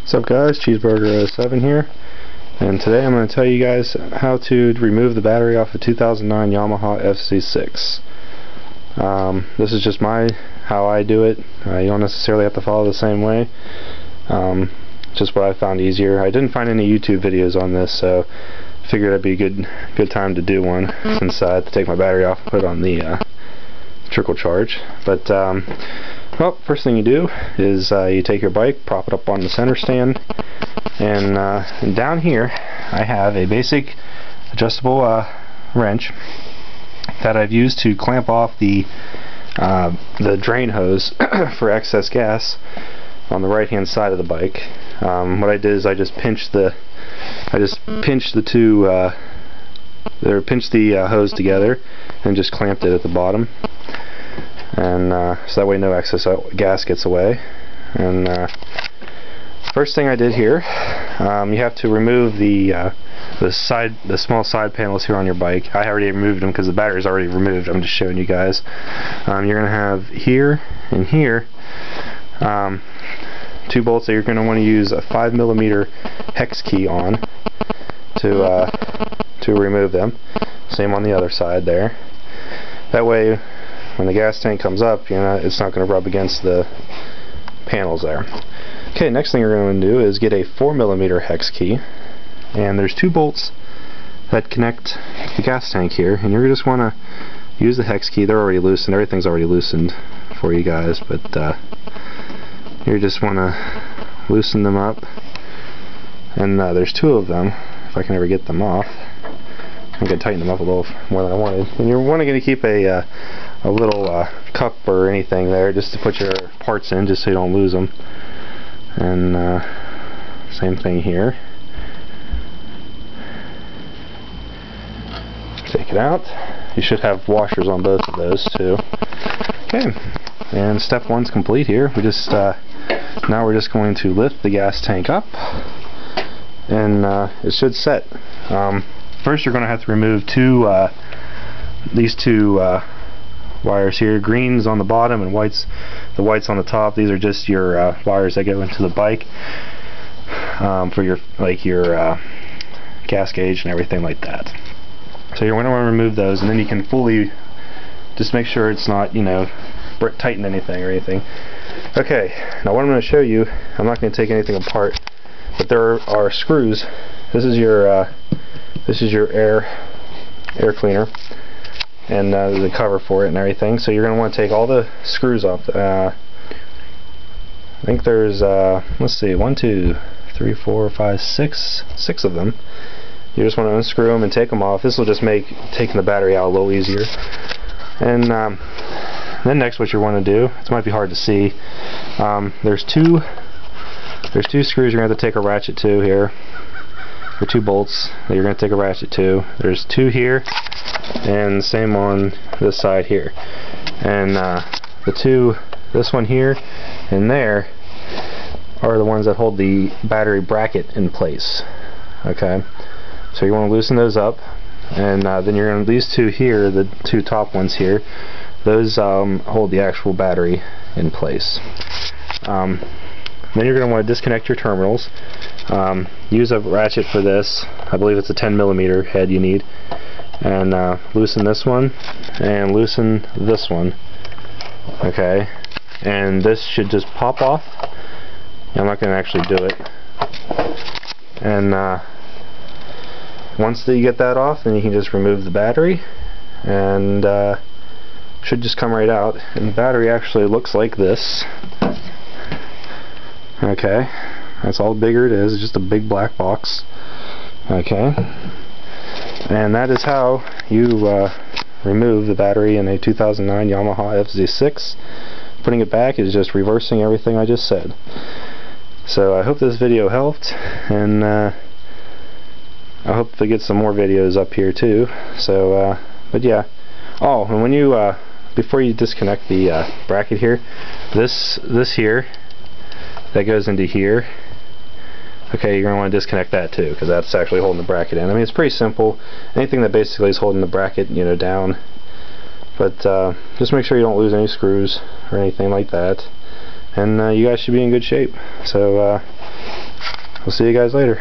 What's up guys, Cheeseburger07 here, and today I'm going to tell you guys how to remove the battery off a 2009 Yamaha FZ6. This is just how I do it. You don't necessarily have to follow the same way. Just what I found easier. I didn't find any YouTube videos on this, so I figured it'd be a good time to do one since I had to take my battery off and put it on the trickle charge. But well, first thing you do is you take your bike, prop it up on the center stand, and down here I have a basic adjustable wrench that I've used to clamp off the drain hose for excess gas on the right hand side of the bike. What I did is I just pinched the hose together and just clamped it at the bottom, and so that way no excess gas gets away. And first thing I did here, you have to remove the small side panels here on your bike. I already removed them because the battery's already removed. I'm just showing you guys. You're gonna have here and here two bolts that you're going to want to use a 5mm hex key on to remove them. Same on the other side there. That way when the gas tank comes up, it's not going to rub against the panels there. Okay, next thing you're going to do is get a 4mm hex key, and there's two bolts that connect the gas tank here, and you're just want to use the hex key. They're already loosened. Everything's already loosened for you guys, but you just want to loosen them up, and there's two of them. If I can ever get them off, I can tighten them up a little more than I wanted. And you're going to keep a little cup or anything there just to put your parts in, just so you don't lose them. And same thing here. Take it out. You should have washers on both of those too. Okay, and step one's complete here. Now we're just going to lift the gas tank up, and it should set. First, you're going to have to remove these two wires here. Green's on the bottom and the white's on the top. These are just your wires that go into the bike for your gas gauge and everything like that. So you're going to want to remove those, and then you can fully just make sure it's not, tighten anything or anything. Okay, now what I'm going to show you, I'm not going to take anything apart, but there are screws. This is your air cleaner, and there's a cover for it and everything. So you're going to want to take all the screws off. I think there's let's see, 1, 2, 3, 4, 5, 6 of them. You just want to unscrew them and take them off. This will just make taking the battery out a little easier. And then next, what you want to do, it might be hard to see, there's two screws you're going to have to take a ratchet to here, or two bolts that you're going to take a ratchet to. There's two here, and same on this side here. And this one here and there, are the ones that hold the battery bracket in place. Okay, so you want to loosen those up, and then you're going to, these two here, the two top ones here, those hold the actual battery in place. Then you're going to want to disconnect your terminals. Use a ratchet for this. I believe it's a 10mm head you need. And loosen this one and loosen this one. Okay, and this should just pop off. I'm not going to actually do it. And once you get that off, then you can just remove the battery, and should just come right out. And the battery actually looks like this. Okay, that's all bigger it is. It's just a big black box. Okay, and that is how you remove the battery in a 2009 Yamaha FZ6. Putting it back is just reversing everything I just said. So I hope this video helped, and I hope to get some more videos up here too. So but yeah. Oh, and when you before you disconnect the bracket here, this here that goes into here, okay, you're going to want to disconnect that too, because that's actually holding the bracket in. I mean, it's pretty simple. Anything that basically is holding the bracket, down. But just make sure you don't lose any screws or anything like that, and you guys should be in good shape. So we'll see you guys later.